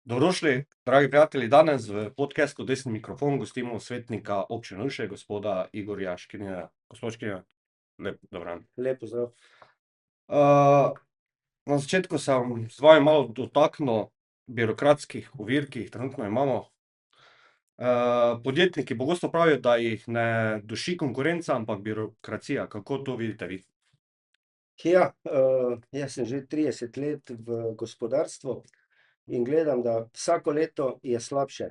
Dobrodošli, dragi prijatelji, danes v podcastu Desni mikrofon gostimo svetnika občine Ruše, gospoda Igorja Škrinjarja. Gospod Škrinjar, lep dober dan. Lep pozdrav. Na začetku sem z vami malo dotaknil birokratskih ovir, ki jih trenutno imamo. Podjetniki pogosto pravijo, da jih ne duši konkurenca, ampak birokracija. Kako to vidite vi? Ja, jaz sem že 30 let v gospodarstvu in gledam, da vsako leto je slabše.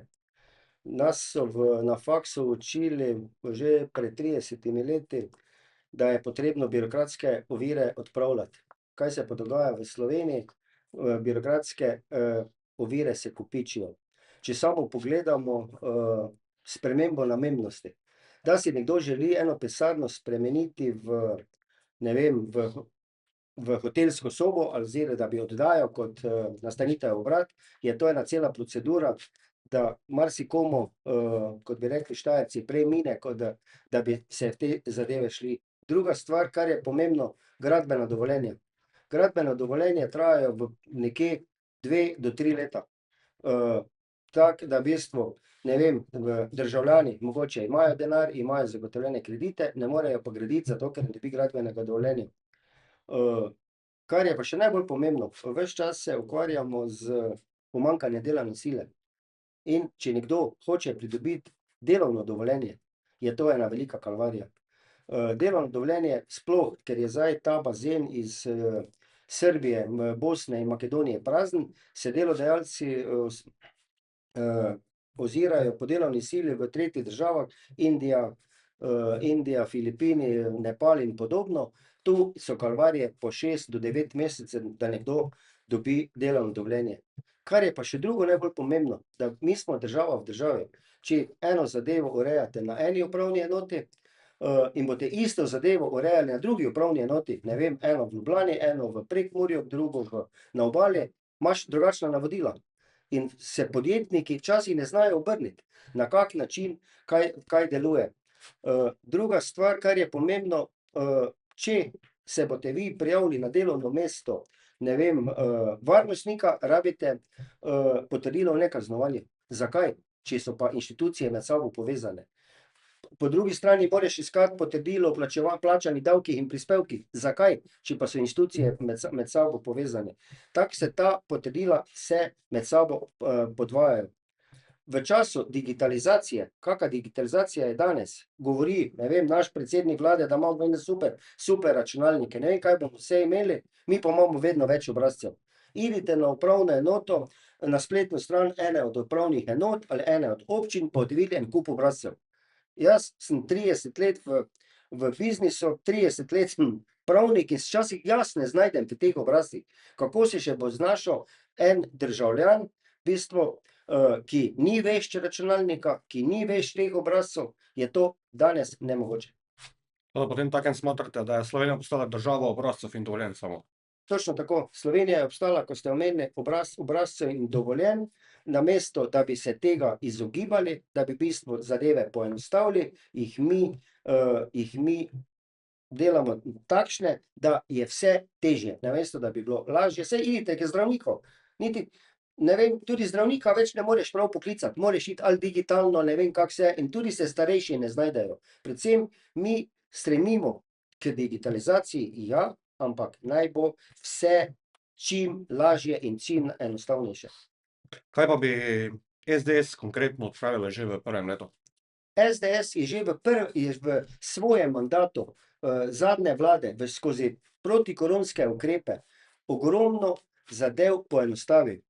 Nas so na faksu učili že pred 30 leti, da je potrebno birokratske ovire odpravljati. Kaj se pa dogaja v Sloveniji? Birokratske ovire se kopičijo. Če samo pogledamo spremembo namembnosti. Da si nekdo želi eno pisarno spremeniti v, ne vem, v hotelsko sobo ali da bi oddajal kot nastanitev obrat, je to ena cela procedura, da marsikomu, kot bi rekli Štajerci, prej mine, kot da bi se v te zadeve šli. Druga stvar, kar je pomembno, gradbena dovoljenja. Gradbena dovoljenja trajajo nekje 2 do 3 leta. Tako da v bistvu, ne vem, državljani mogoče imajo denar, imajo zagotovljene kredite, ne morejo pa graditi zato, ker ne dobi gradbenega dovoljenja. Kar je pa še najbolj pomembno, ves čas se ukvarjamo z pomanjkanjem delovne sile. In če nekdo hoče pridobiti delovno dovoljenje, je to ena velika kalvarija. Delovno dovoljenje sploh, ker je zdaj ta bazen iz Srbije, Bosne in Makedonije prazen, se delodajalci ozirajo po delovni sili v tretjih državah, Indija, Filipini, Nepal in podobno. Tu so kalvarije po 6 do 9 mesecev, da nekdo dobi delovno dovoljenje. Kar je pa še drugo najbolj pomembno, da mi smo država v državi. Če eno zadevo urejate na eni upravni enoti in boste isto zadevo urejali na drugi upravni enoti, ne vem, eno v Ljubljani, eno v Prekmurju, drugo na Obali, imaš drugačna navodila. In se podjetniki včasih ne znajo obrniti, na kak način, kaj deluje. Druga stvar, kar je pomembno, če se boste vi prijavili na delovno mesto, ne vem, varnostnika, rabite potrdilo o nekaznovanju. Zakaj? Če so pa inštitucije med sabo povezane. Po drugi strani moraš iskati potrdilo o plačanih davkih in prispevkih. Zakaj? Če pa so inštitucije med sabo povezane. Tako se ta potrdila se med sabo podvajajo. V času digitalizacije, kakšna digitalizacija je danes, govori, ne vem, naš predsednik vlade, da imamo ene super računalnike, ne vem, kaj bomo vse imeli, mi pa imamo vedno več obrazcev. Idite na upravno enoto, na spletno stran ene od upravnih enot ali ene od občin, pa boste videli en kup obrazcev. Jaz sem 30 let v biznisu, 30 let sem pravnik in včasih jaz ne znajdem v teh obrazcih. Kako se še bo znašel en državljan, v bistvu, ki ni vešč računalnika, ki ni vešč teh obrazcev, je to danes nemogoče. Potemtakem smatrate, da je Slovenija postala država obrazcev in dovoljenj samo? Točno tako. Slovenija je obstala, ko ste omenili, obrazcev in dovoljenj, namesto da bi se tega izogibali, da bi v bistvu zadeve poenostavili, jih mi delamo takšne, da je vse težje, namesto da bi bilo lažje. Saj idite k zdravniku, niti, ne vem, tudi zdravnika več ne moreš prav poklicati, moraš iti ali digitalno, ne vem, kako vse, in tudi se starejši ne znajdejo. Predvsem mi stremimo k digitalizaciji, ja, ampak naj bo vse čim lažje in čim enostavnejše. Kaj pa bi SDS konkretno odpravila že v prvem letu? SDS je že v svojem mandatu zadnje vlade skozi protikoronske ukrepe ogromno zadev poenostavil.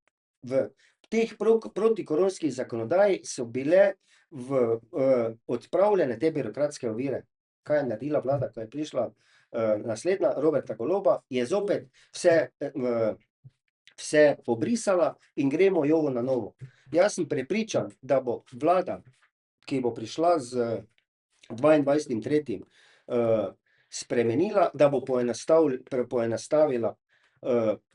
V teh protikoronskih zakonodaji so bile odpravljene te birokratske ovire. Kaj je naredila vlada, ko je prišla naslednja, Roberta Goloba, je zopet vse pobrisala in gremo jovo na novo. Jaz sem prepričan, da bo vlada, ki bo prišla z 22. 3. Spremenila, da bo poenostavila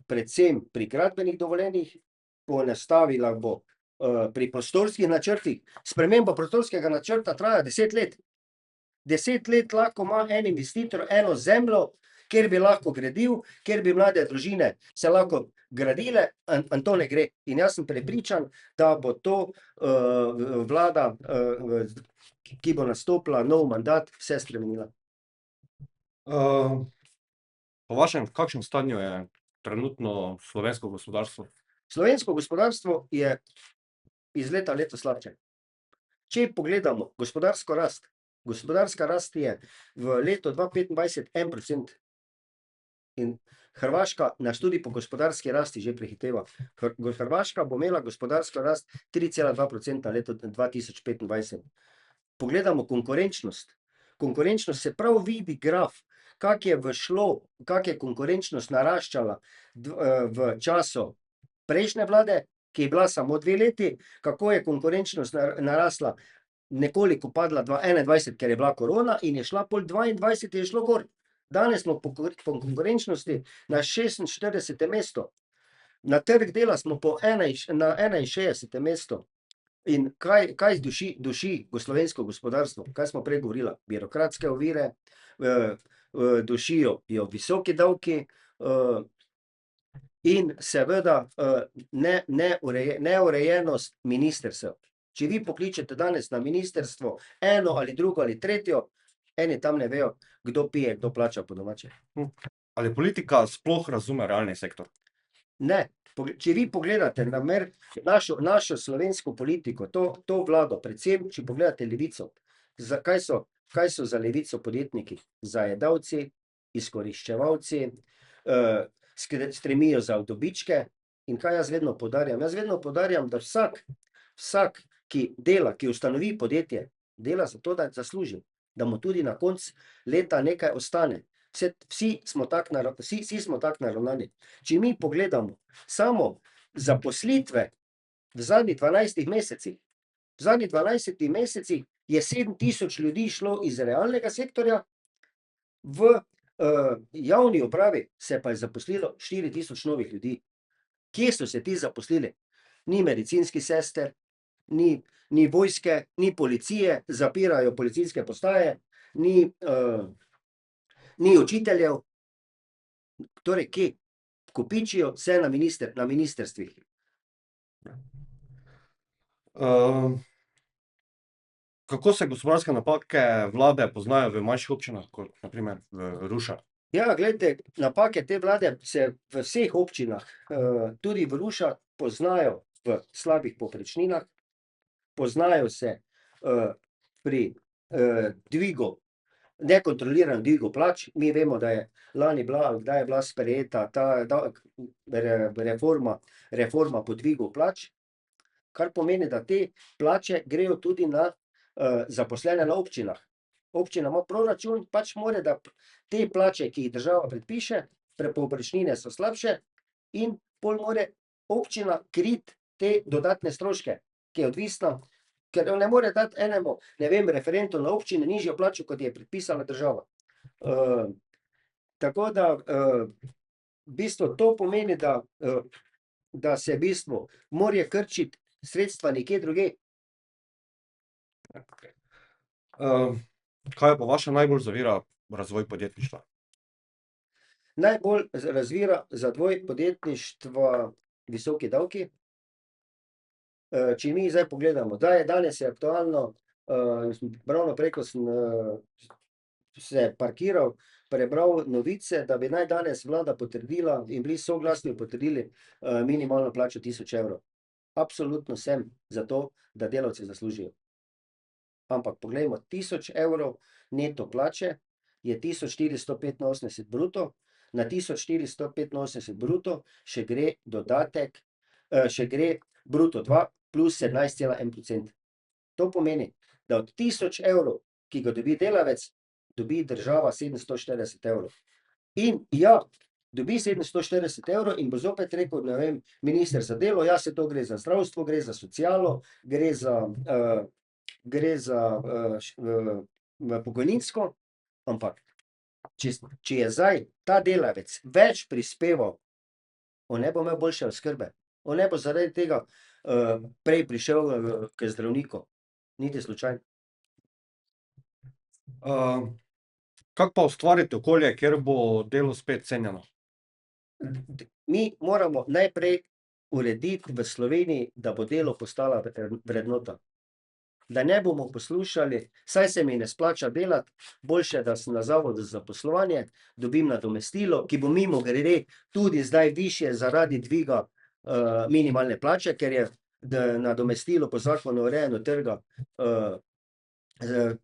predvsem pri gradbenih dovoljenjih, poenostavila bo pri prostorskih načrtih. Sprememba prostorskega načrta traja 10 let. 10 let lahko ima en investitor eno zemljo, kjer bi lahko gradil, kjer bi mlade družine se lahko gradile, in to ne gre. In jaz sem prepričan, da bo to vlada, ki bo nastopila nov mandat, vse spremenila. Po vašem, v kakšnem stanju je trenutno slovensko gospodarstvo? Slovensko gospodarstvo je iz leta v leto slabše. Če pogledamo gospodarsko rast, gospodarska rast je v letu 2025 1%. In Hrvaška nas tudi po gospodarski rasti že prehiteva. Hrvaška bo imela gospodarsko rast 3,2% leto 2025. Pogledamo konkurenčnost. Konkurenčnost se prav vidi graf, kako je kako je konkurenčnost naraščala v času prejšnje vlade, ki je bila samo 2 leti, kako je konkurenčnost narasla, nekoliko padla 2021, ker je bila korona, in je šla pol 22 je šlo gor. Danes smo po konkurenčnosti na 46. mestu. Na trg dela smo na 61. mestu. In kaj duši slovensko gospodarstvo? Kaj smo prej govorila? Birokratske ovire, dušijo jo visoki davki, in seveda neurejenost ministrstev. Če vi pokličete danes na ministrstvo eno ali drugo ali tretjo, eni tam ne vejo, kdo pije, kdo plača po domače. Ali politika sploh razume realni sektor? Ne. Če vi pogledate namer našo slovensko politiko, to vlado, predvsem, če pogledate Levico, kaj so za Levico podjetniki? Zajedavci, izkoriščevalci, stremijo za dobičke. In kaj jaz vedno poudarjam? Jaz vedno poudarjam, da vsak, ki dela, ki ustanovi podjetje, dela zato, da zasluži, da mu tudi na koncu leta nekaj ostane. Vsi smo tako naravnani. Če mi pogledamo samo zaposlitve v zadnjih 12 mesecih, v zadnjih 12 mesecih je 7.000 ljudi šlo iz realnega sektorja, v javni upravi se pa je zaposlilo 4.000 novih ljudi. Kje so se ti zaposlili? Ni medicinskih sester, ni vojske, ni policije, zapirajo policijske postaje, ni učiteljev. Torej, kje? Kopičijo se na ministrstvih. Kako se gospodarske napake vlade poznajo v manjših občinah, kot na primer v Rušah? Ja, glejte, napake te vlade se v vseh občinah, tudi v Rušah, poznajo v slabih povprečninah, poznajo se pri nekontroliranem dvigu plač. Mi vemo, da je lani bila, kdaj je bila sprejeta ta reforma po dvigu plač, kar pomeni, da te plače grejo tudi na zaposlene na občinah. Občina ima proračun, pač mora, da te plače, ki jih država predpiše, povprečnine so slabše, in pol mora občina kriti te dodatne stroške, ki je odvisna, ker ne more dati enemu, ne vem, referentu na občini nižjo plačo, kot je predpisala država. Tako da v bistvu to pomeni, da se v bistvu morajo krčiti sredstva nekje drugje. Kaj pa vaša najbolj zavira razvoj podjetništva? Najbolj razvira razvoj podjetništva visoki davki. Če mi zdaj pogledamo, danes je aktualno, ravno prej, ko sem se parkiral, prebral novice, da bi naj danes vlada potrdila in bili soglasni potrdili minimalno plačo 1000 evrov. Absolutno sem za to, da delavci zaslužijo. Ampak poglejmo, 1000 evrov neto plače je 1485 bruto, na 1485 bruto še gre dodatek, še gre bruto 2 plus 17,1%. To pomeni, da od 1000 evrov, ki ga dobi delavec, dobi država 740 evrov. In ja, dobi 740 evrov in bo zopet rekel, ne vem, minister za delo, ja, saj to gre za zdravstvo, gre za socialo, gre za pokojninsko, ampak če je zdaj ta delavec več prispeval, on ne bo imel boljše oskrbe, on ne bo zaradi tega prej prišel k zdravniku, niti slučajno. Kako pa ustvariti okolje, kjer bo delo spet cenjeno? mi moramo najprej urediti v Sloveniji, da bo delo postala vrednota. Da ne bomo poslušali, saj se mi ne splača delati, boljše, da sem na zavodu za zaposlovanje, dobim nadomestilo, ki bo mimogrede tudi zdaj višje zaradi dviga minimalne plače, ker je nadomestilo po zakonu o urejanju trga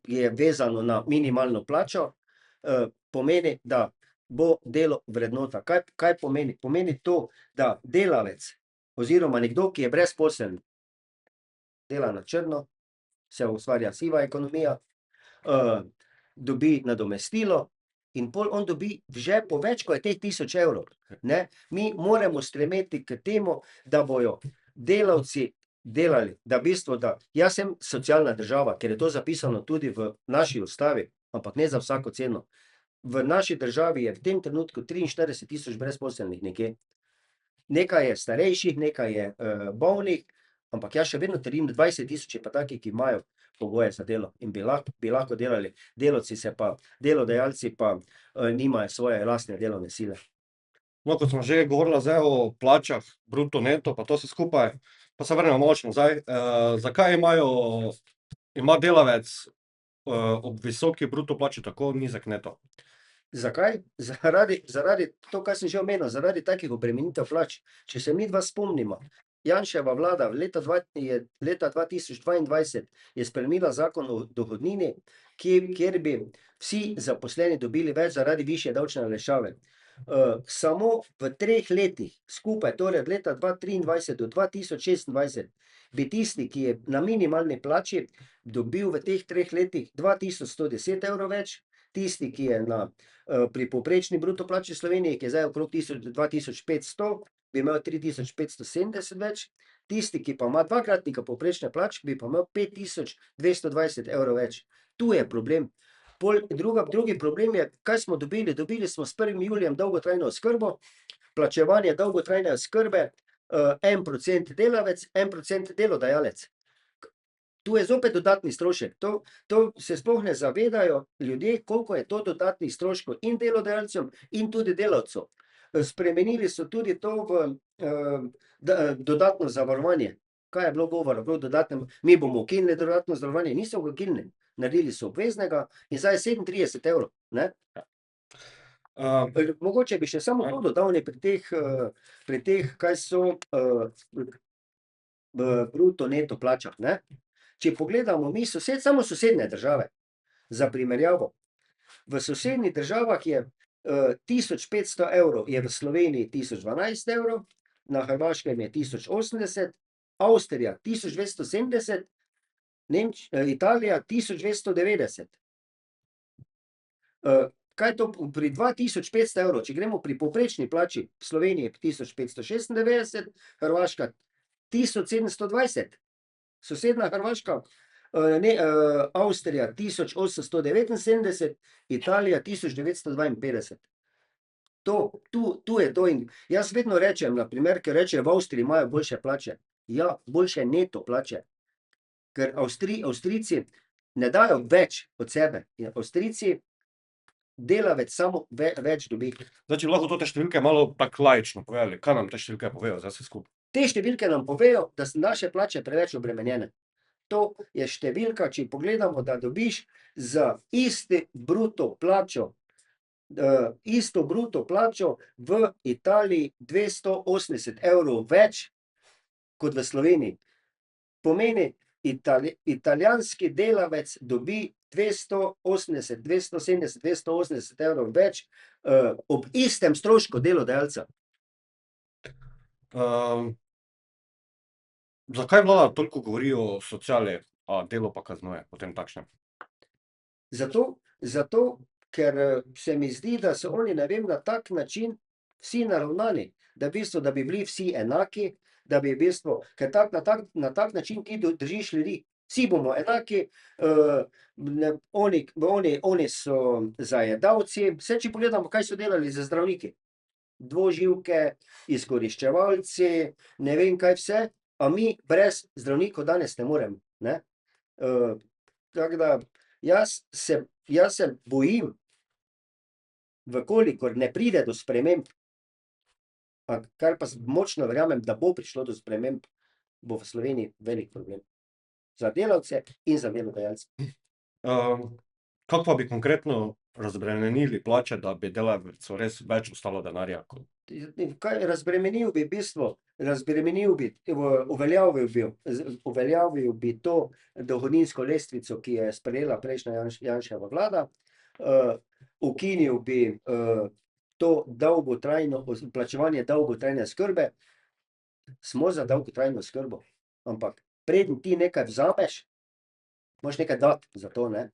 je vezano na minimalno plačo, pomeni, da bo delo vrednota. Kaj pomeni? Pomeni to, da delavec oziroma nekdo, ki je brezposeln, dela na črno, se ustvarja siva ekonomija, dobi nadomestilo in pol on dobi v žepu več, kot je teh 1000 evrov. Ne? Mi moramo stremeti k temu, da bojo delavci delali, da v bistvu, da jaz sem socialna država, ker je to zapisano tudi v naši ustavi, ampak ne za vsako ceno. V naši državi je v tem trenutku 43 000 brezposelnih nekje. Nekaj je starejših, nekaj je bolnih, ampak jaz še vedno trdim, 20 000 je pa takih, ki imajo pogoje za delo in bi lahko delali. Delavci se pa, delodajalci pa nimajo svoje lastne delovne sile. No, kot smo že govorili zdaj o plačah, bruto, neto, pa to vse skupaj, pa se vrnemo malo nazaj. Zakaj ima delavec ob visoki bruto plači tako nizek neto? Zakaj? Zaradi to, kar sem že omenil, zaradi takih obremenitev plač. Če se midva spomnimo, Janševa vlada leta 2022 je spremenila zakon o dohodnini, kjer bi vsi zaposleni dobili več zaradi višje davčne olajšave. Samo v 3 letih skupaj, torej od leta 2023 do 2026, bi tisti, ki je na minimalni plači, dobil v teh 3 letih 2110 evrov več, tisti, ki je pri povprečni bruto plači v Sloveniji, ki je zdaj okrog 2500, bi imel 3570 več, tisti, ki pa ima dvakratnika povprečne plače, bi pa imel 5220 evrov več. Tu je problem. Drugi problem je, kaj smo dobili? Dobili smo s 1. julijem dolgotrajno oskrbo, plačevanje dolgotrajne oskrbe, 1% delavec, 1% delodajalec. Tu je zopet dodatni strošek. To se sploh ne zavedajo ljudje, koliko je to dodatnih stroškov in delodajalcem in tudi delavcev. Spremenili so tudi to v dodatno zavarovanje. Kaj je bilo govora? Mi bomo ukinili dodatno zavarovanje. Niso ga ukinili. Naredili so obveznega in zdaj je 37 evrov. Mogoče bi še samo to dodal pri teh, kaj so bruto neto plačah. Če pogledamo mi samo sosednje države, za primerjavo, v sosednjih državah je 1500 evrov, je v Sloveniji 1012 evrov, na Hrvaškem je 1080, Avstrija 1270, Italija 1290. Kaj to pri 2500 evrov, če gremo pri povprečni plači, v Sloveniji 1596, Hrvaška 1720, sosednja Hrvaška, Avstrija 1879, Italija 1952. Tu je to in jaz vedno rečem, na primer, ker rečejo, v Avstriji imajo boljše plače. Ja, boljše neto plače. Ker Avstrijci ne dajo več od sebe. Avstrijci delavec samo več dobi. Zdaj, če lahko to te številke malo tako laično povedali, kaj nam te številke povejo zdaj vse skupaj? Te številke nam povejo, da so naše plače preveč obremenjene. To je številka, če pogledamo, da dobiš za isto bruto plačo v Italiji 280 evrov več kot v Sloveniji. Pomeni, italijanski delavec dobi 280, 270, 280 evrov več ob istem strošku delodajalca. Zakaj vlada toliko govori o sociali, a delo pa kaznuje potem takšnem? Zato, ker se mi zdi, da so oni, ne vem, na tak način vsi naravnani, da v bistvu, da bi bili vsi enaki, da bi v bistvu, ker na tak način ti držiš ljudi. Vsi bomo enaki, oni so zajedavci, vse če pogledamo, kaj so delali z zdravniki. Dvoživke, izkoriščevalci, ne vem kaj vse, a mi brez zdravnikov danes ne moremo. Tako da, jaz se bojim, v kolikor ne pride do sprememb kar pa močno verjamem, da bo prišlo do sprememb, bo v Sloveniji velik problem. Za delavce in za delodajalce. Kako pa bi konkretno razbremenili plače, da bi delavcu res več ostalo denarja? Razbremenil bi v bistvu, uveljavil bi to dohodninsko lestvico, ki je sprejela prejšnja Janševa vlada, ukinil bi to dolgotrajno, plačevanje dolgotrajne oskrbe. Smo za dolgotrajno oskrbo, ampak preden ti nekaj vzameš, moraš nekaj dati za to, ne.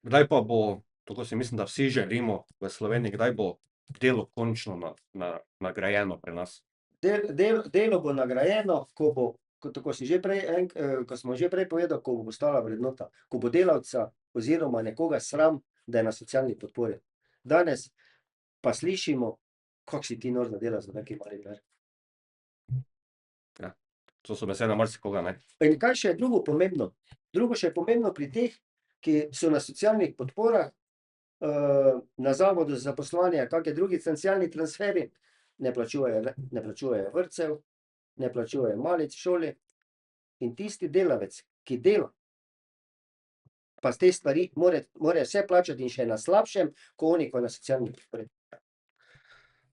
Kdaj pa bo, tako si mislim, da vsi želimo v Sloveniji, kdaj bo delo končno nagrajeno pri nas? Delo bo nagrajeno, ko bo, ko smo že prej povedal, ko bo postala vrednota, ko bo delavca oziroma nekoga sram, da je na socialni podpori. Danes pa slišimo, kako si ti nor, da delaš za neki mali denar. Ja, to so besede marsikoga, ne. In kaj še je drugo pomembno? Drugo še je pomembno pri teh, ki so na socialnih podporah, na Zavodu za zaposlovanje, kaki drugi socialni transferji, ne plačujejo vrtcev, ne plačujejo malic v šoli. In tisti delavec, ki dela, pa te stvari more vse plačati in še na slabšem, ko oni, ko je na socialni podpori.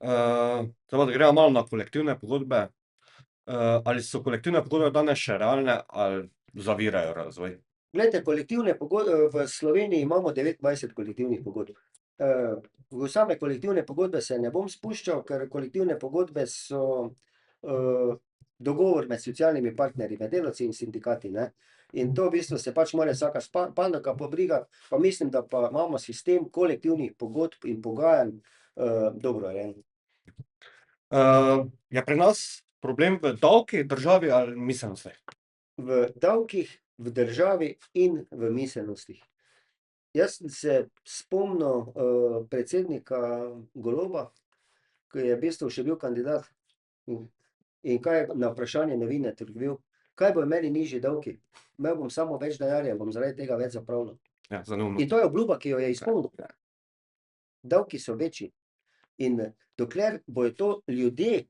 Zdaj pa da greva malo na kolektivne pogodbe. Ali so kolektivne pogodbe danes še realne ali zavirajo razvoj? Glejte, v Sloveniji imamo 29 kolektivnih pogodb. V same kolektivne pogodbe se ne bom spuščal, ker kolektivne pogodbe so dogovor med socialnimi partnerji, med delavci in sindikati, ne. In to v bistvu se pač mora vsaka panoga pobrigati, pa mislim, da pa imamo sistem kolektivnih pogodb in pogajanj dobro urejen. Je pri nas problem v davki, državi ali miselnostih? V davkih, v državi in v miselnostih. Jaz sem se spomnil predsednika Goloba, ko je v bistvu še bil kandidat, in kaj je na vprašanje novinarjev odgovoril: "Kaj bojo meni nižji davki? Imel bom samo več denarja, bom zaradi tega več zapravljal." Ja, zanimivo. In to je obljuba, ki jo je izpolnil. Davki so večji. In dokler bojo to ljudje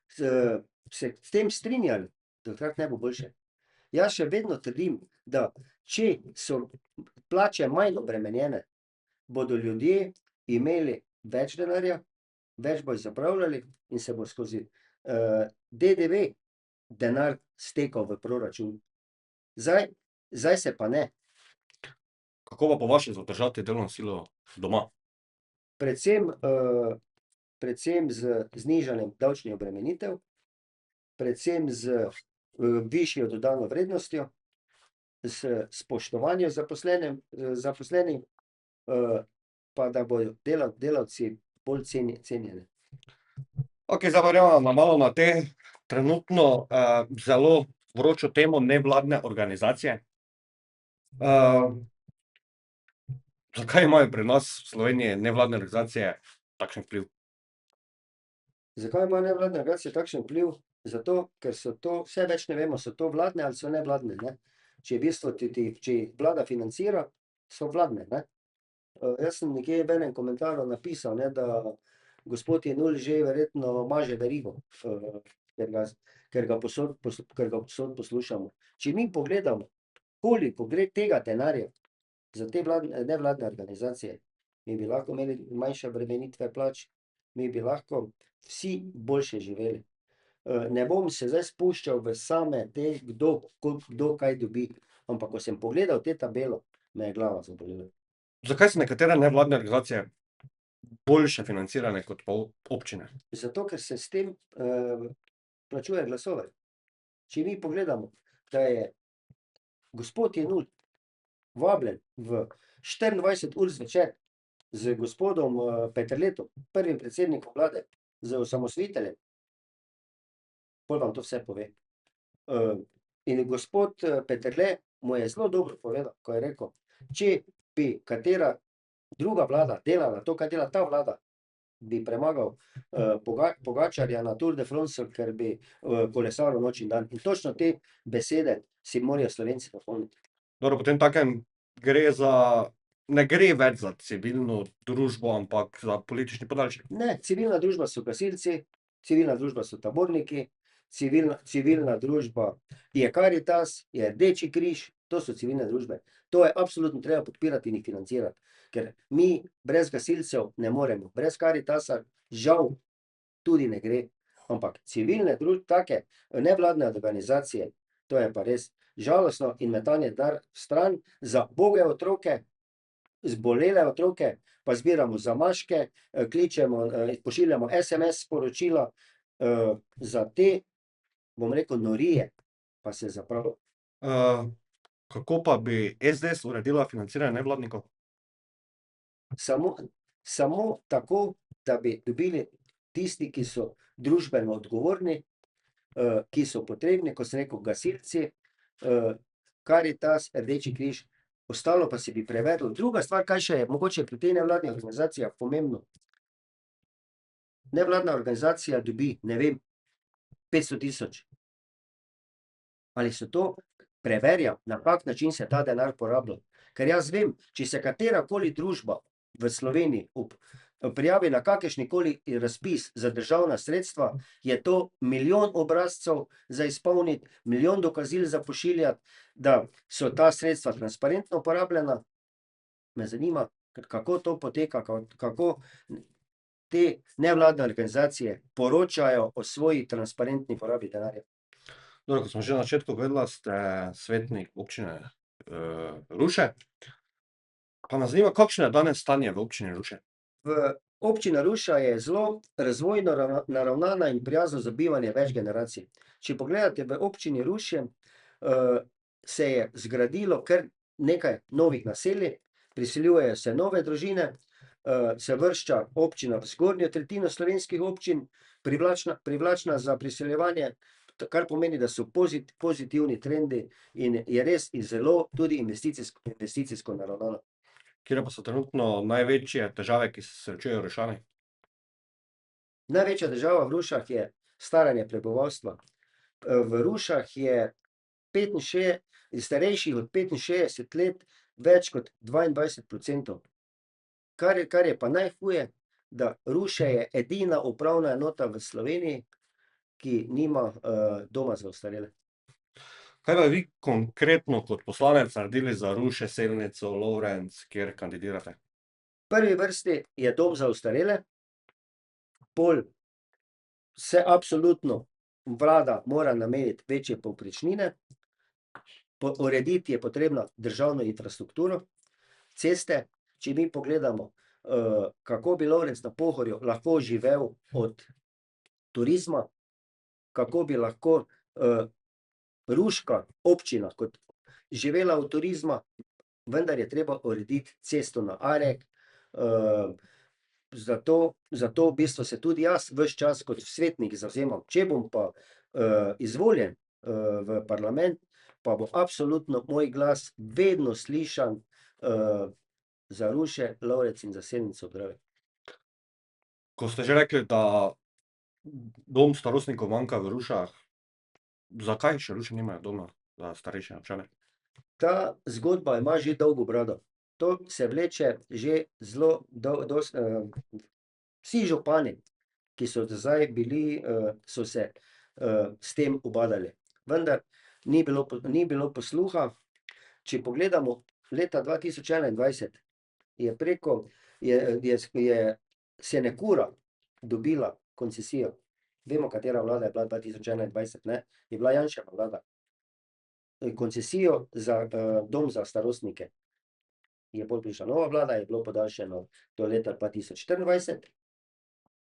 se s tem strinjali, takrat ne bo boljše. Jaz še vedno trdim, da če so plače manj obremenjene, bodo ljudje imeli več denarja, več bojo zapravljali in se bo skozi DDV denar stekal v proračun. Zdaj se pa ne. Kako pa po vaše zadržati delovno silo doma? Predvsem z znižanjem davčnih obremenitev, predvsem z višjo dodano vrednostjo, s spoštovanjem zaposlenih, pa da bojo delavci bolj cenjeni. Okej, zdaj pa greva malo na te trenutno zelo vročo temo nevladne organizacije. Zakaj imajo pri nas v Sloveniji nevladne organizacije takšen vpliv? Zakaj imajo nevladne organizacije takšen vpliv? Zato, ker so to, vse več ne vemo, so to vladne ali so nevladne, ne. Če v bistvu če jih vlada financira, so vladne, ne. Jaz sem nekje v enem komentarju napisal, ne, da gospod Jenull že verjetno maže verigo, ker ga povsod poslušamo. Če mi pogledamo, koliko gre tega denarja za te nevladne organizacije, mi bi lahko imeli manjše obremenitve plač, mi bi lahko vsi boljše živeli. Ne bom se zdaj spuščal v same te, kdo kaj dobi, ampak ko sem pogledal te tabelo, me je glava zabolela. Zakaj so nekatere nevladne organizacije boljše financirane kot pa občine? Zato, ker se s tem plačuje glasove. Če mi pogledamo, da je gospod Jenull vabljen v 24 ur zvečer z gospodom Peterletom, prvim predsednikom vlade, z osamosvojiteljem, pol vam to vse pove. In gospod Peterle mu je zelo dobro povedal, ko je rekel: "Če bi katera druga vlada delala to, kaj dela ta vlada, bi premagal Pogačarja na Tour de Francu, ker bi kolesaril noč in dan." In točno te besede si morajo Slovenci zapomniti. Dobro, potemtakem gre za ne gre več za civilno družbo, ampak za politični podaljšek. Ne, civilna družba so gasilci, civilna družba so taborniki, civilna družba je Karitas, je Rdeči križ, to so civilne družbe. To je absolutno treba podpirati in jih financirati, ker mi brez gasilcev ne moremo, brez Karitasa žal tudi ne gre. Ampak civilne take nevladne organizacije, to je pa res žalostno in metanje denar stran za uboge otroke, zbolele otroke, pa zbiramo zamaške, kličemo, pošiljamo SMS sporočila, za te, bom rekel, norije pa se zaprav. Kako pa bi SDS uredila financiranje nevladnikov? Samo tako, da bi dobili tisti, ki so družbeno odgovorni, ki so potrebni, kot sem rekel, gasilci, Karitas, Rdeči križ, ostalo pa se bi prevedlo. Druga stvar, kaj še je mogoče pri teh nevladnih organizacijah pomembno. Nevladna organizacija dobi, ne vem, 500 000. Ali so to preverjal, na kak način se ta denar porablja? Ker jaz vem, če se katerakoli družba v Sloveniji prijavi na kakršnikoli razpis za državna sredstva, je to milijon obrazcev za izpolniti, milijon dokazil za pošiljati, da so ta sredstva transparentno porabljena. Me zanima, kako to poteka, kako te nevladne organizacije poročajo o svoji transparentni porabi denarja. Dobro, kot smo že na začetku povedala, ste svetnik občine Ruše. Pa me zanima, kakšno je danes stanje v občini Ruše? Občina Ruša je zelo razvojno naravnana in prijazna za bivanje več generacij. Če pogledate v občini Ruše, se je zgradilo kar nekaj novih naselij, priseljujejo se nove družine, se vršča občina v zgornjo tretjino slovenskih občin, privlačna za priseljevanje, kar pomeni, da so pozitivni trendi in je res zelo tudi investicijsko naravnana. Katere pa so trenutno največje težave, ki se srečujejo Rušani? Največja težava v Rušah je staranje prebivalstva. V Rušah je starejših od 65 let več kot 22%. Kar je pa najhuje, da Ruše je edina upravna enota v Sloveniji, ki nima doma za ostarele. Kaj pa vi konkretno kot poslanec naredili za Ruše, Selnico, Lovrenc, kjer kandidirate? V prvi vrsti je dom za ostarele, pol se absolutno vlada mora nameniti večje povprečnine, urediti je potrebno državno infrastrukturo, ceste, če mi pogledamo, kako bi Lovrenc na Pohorju lahko živel od turizma, kako bi lahko Ruška občina kot živela od turizma, vendar je treba urediti cesto na Arek, zato v bistvu se tudi jaz ves čas kot svetnik zavzemam. Če bom pa izvoljen v parlament, pa bo absolutno moj glas vedno slišan za Ruše, Lovrenc in za Selnico ob Dravi. Ko ste že rekli, da dom starostnikov manjka v Rušah, zakaj še Ruše nimajo doma za starejše občane? Ta zgodba ima že dolgo brado. To se vleče že zelo vsi župani, ki so do zdaj bili, so se s tem ubadali. Vendar ni bilo posluha. Če pogledamo leta 2021, je preko, je Senekura dobila koncesijo. Vemo, katera vlada je bila 2021, ne, je bila Janševa vlada. Koncesijo za dom za starostnike. Je pol prišla nova vlada, je bilo podaljšano do leta 2024,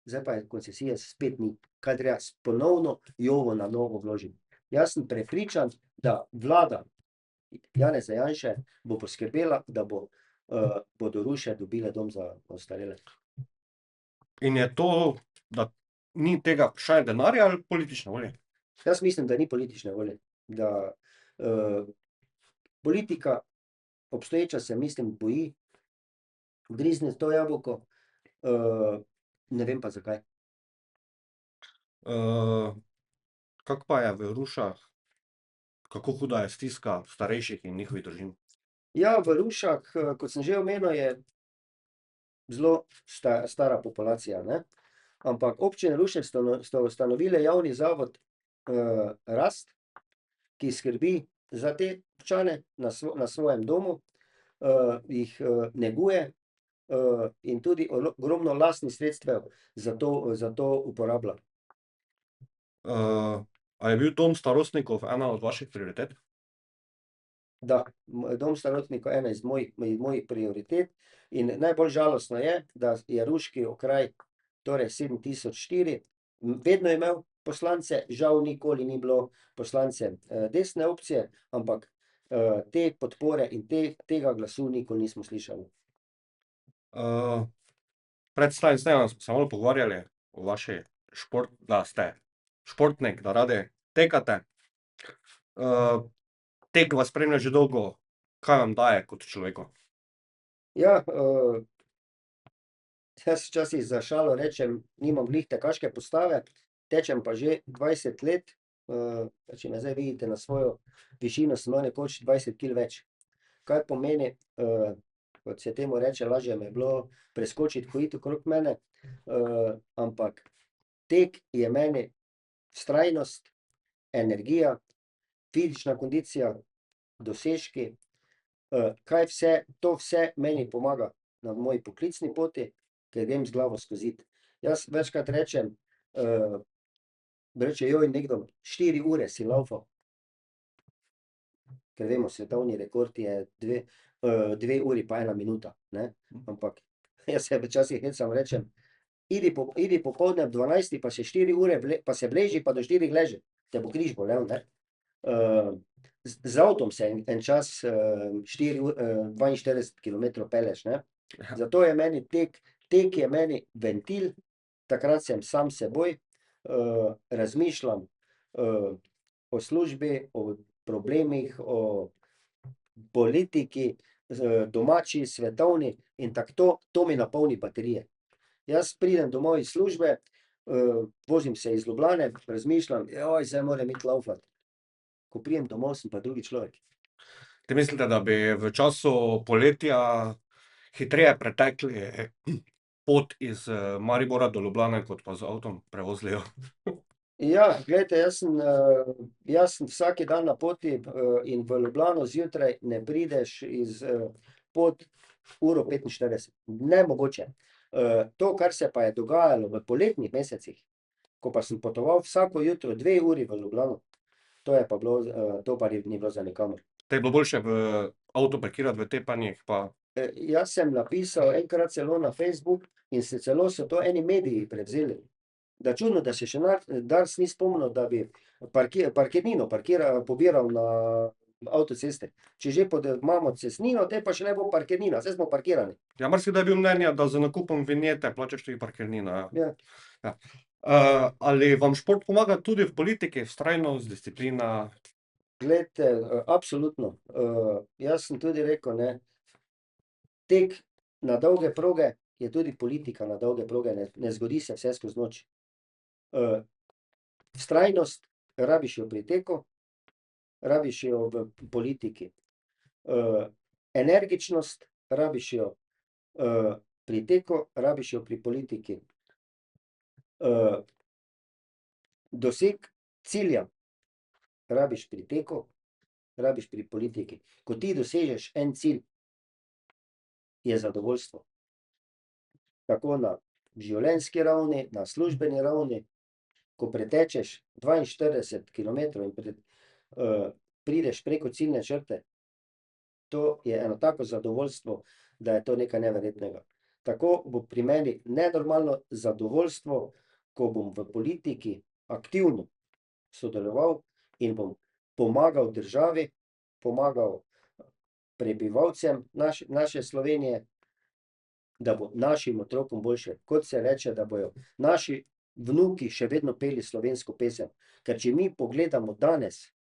zdaj pa je koncesije spet ni, kaj treba ponovno jovo na novo vložiti. Jaz sem prepričan, da vlada Janeza Janše bo poskrbela, da bodo Ruše dobile dom za ostarele. In je to, da ni tega vprašanja denarja ali politične volje? Jaz mislim, da ni politične volje, da politika obstoječa se, mislim, boji ugrizniti to jabolko, ne vem pa zakaj. Kako pa je v Rušah, kako huda je stiska starejših in njihovih družin? Ja, v Rušah, kot sem že omenil, je zelo stara populacija, ne. Ampak občina Ruše sta ustanovile javni zavod, Rast, ki skrbi za te občane na svojem domu, jih, neguje, in tudi ogromno lastnih sredstev za to uporablja. A je bil dom starostnikov ena od vaših prioritet? Da, dom starostnikov ena iz mojih prioritet in najbolj žalostno je, da je ruški okraj, torej 7004, vedno imel poslance, žal nikoli ni bilo poslancem, desne opcije, ampak, te podpore in tega glasu nikoli nismo slišali. Pred snemanjem smo se malo pogovarjali o vaši da ste športnik, da radi tekate. Tek vas spremlja že dolgo. Kaj vam daje kot človeku? Ja, jaz včasih za šalo rečem, nimam glih tekaške postave, tečem pa že 20 let, če me zdaj vidite na svojo višino, sem imel nekoč 20 kil več. Kar pomeni, kot se temu reče, lažje me je bilo preskočiti ko iti okrog mene, ampak tek je meni vztrajnost, energija, fizična kondicija, dosežki, kaj vse, to vse meni pomaga na moji poklicni poti, ker grem z glavo skozi zid. Jaz večkrat rečem, reče: nekdo, 4 ure si lavfal." Ker vemo, svetovni rekord je 2 uri pa 1 minuta, ne. Ampak jaz se včasih hecam, rečem: idi popoldne ob 12. pa še 4 ure pa se vleži pa do 4 leži, te bo križ bolel, ne." Z avtom se en čas, 42 kilometrov pelješ, ne. Zato je meni tek je meni ventil, takrat sem sam s seboj, razmišljam, o službi, o problemih, o politiki, domači, svetovni in tako to mi napolni baterije. Jaz pridem domov iz službe, vozim se iz Ljubljane, razmišljam: zdaj moram iti lavfat." Ko pridem domov, sem pa drugi človek. Te mislite, da bi v času poletja hitreje pretekli pot iz, Maribora do Ljubljane kot pa z avtom prevozili jo? Ja, glejte, jaz sem vsak dan na poti, in v Ljubljano zjutraj ne prideš pod 1:45. Nemogoče. To, kar se pa je dogajalo v poletnih mesecih, ko pa sem potoval vsako jutro 2 uri v Ljubljano, to je pa bilo, to pa ni bilo za nikamor. Te je bilo boljše v avto parkirati v Tepanjih pa ... Jaz sem napisal enkrat celo na Facebook in celo so to eni mediji prevzeli. Da čudno, da se še Dars ni spomnil, da bi parkirnino pobiral na avtocesti. Če že imamo cestnino, te pa še naj bo parkirnina, saj smo parkirani. Ja, marsikdaj je bil mnenja, da z nakupom vinjete plačaš tudi parkirnino, ja. Ja. Ali vam šport pomaga tudi v politiki, vztrajnost, disciplina? Glejte, absolutno. Jaz sem tudi rekel, ne, tek na dolge proge je tudi politika na dolge proge, ne zgodi se vse skozi noč. Vztrajnost, rabiš jo pri teku, rabiš jo v politiki. Energičnost, rabiš jo, pri teku, rabiš jo pri politiki. Doseg cilja rabiš pri teku, rabiš pri politiki. Ko ti dosežeš en cilj, je zadovoljstvo. Tako na življenjski ravni, na službeni ravni, ko pretečeš 42 kilometrov in prideš preko ciljne črte, to je eno tako zadovoljstvo, da je to nekaj neverjetnega. Tako bo pri meni nenormalno zadovoljstvo, ko bom v politiki aktivno sodeloval in bom pomagal državi, pomagal prebivalcem naše Slovenije, da bo našim otrokom boljše. Kot se reče, da bojo naši vnuki še vedno peli slovensko pesem. Ker če mi pogledamo danes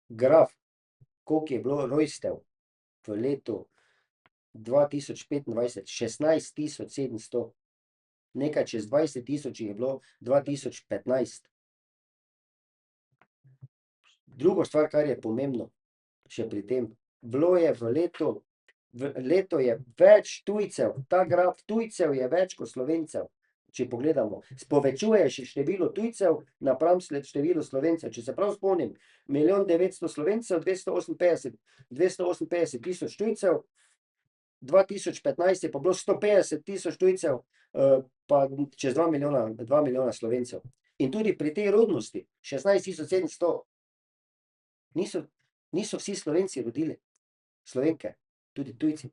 graf, koliko je bilo rojstev v letu 2025, 16.700, nekaj čez 20.000 jih je bilo 2015. Drugo stvar, kar je pomembno še pri tem, bilo je v leto je več tujcev, ta graf tujcev je več kot Slovencev. Če pogledamo, povečuje se število tujcev napram številu Slovencev. Če se prav spomnim, 1.900.000 Slovencev, 258 tisoč tujcev, 2015 je pa bilo 150 tisoč tujcev, pa čez 2 milijona Slovencev. In tudi pri tej rodnosti, 16.700, niso vsi Slovenci rodili, Slovenke, tudi tujci.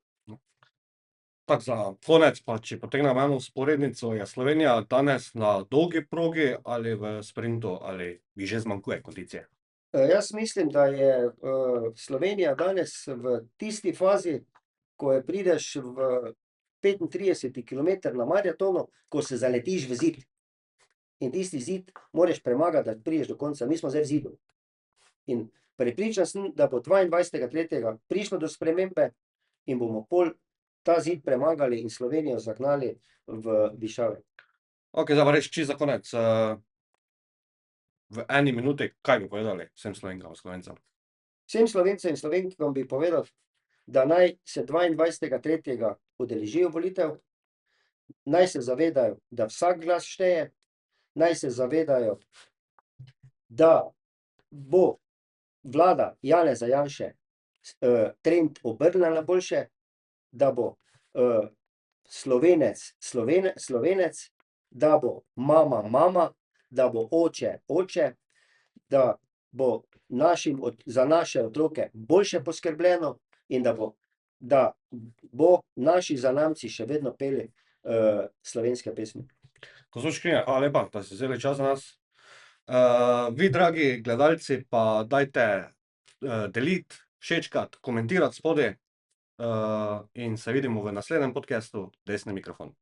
Tako za konec, pa če potegnemo eno vzporednico, je Slovenija danes na dolgi progi ali v sprintu, ali ji že zmanjkuje kondicije? Jaz mislim, da je Slovenija danes v tisti fazi, ko prideš v 35 kilometer na maratonu, ko se zaletiš v zid. In tisti zid moraš premagati, da prideš do konca. Mi smo zdaj v zidu. In prepričan sem, da bo 22.3. prišlo do spremembe in bomo pol ta zid premagali in Slovenijo zagnali v višave. Ok, zdaj pa res čisto za konec. V eni minuti, kaj bi povedali vsem Slovenkam, Slovencem? Vsem Slovencem in Slovenkam bi povedal, da naj se 22.3. udeležijo volitev, naj se zavedajo, da vsak glas šteje, naj se zavedajo, da bo vlada Janeza Janše trend obrnila na boljše, da bo Slovenec, da bo mama, da bo oče, da bo za naše otroke boljše poskrbljeno in da bo naši zanamci še vedno peli slovenske pesmi. Gospod Škrinjar, hvala lepa, da ste vzeli čas za nas. Vi, dragi gledalci, pa dajte deliti, všečkati, komentirati spodaj in se vidimo v naslednjem podcastu Desni mikrofon.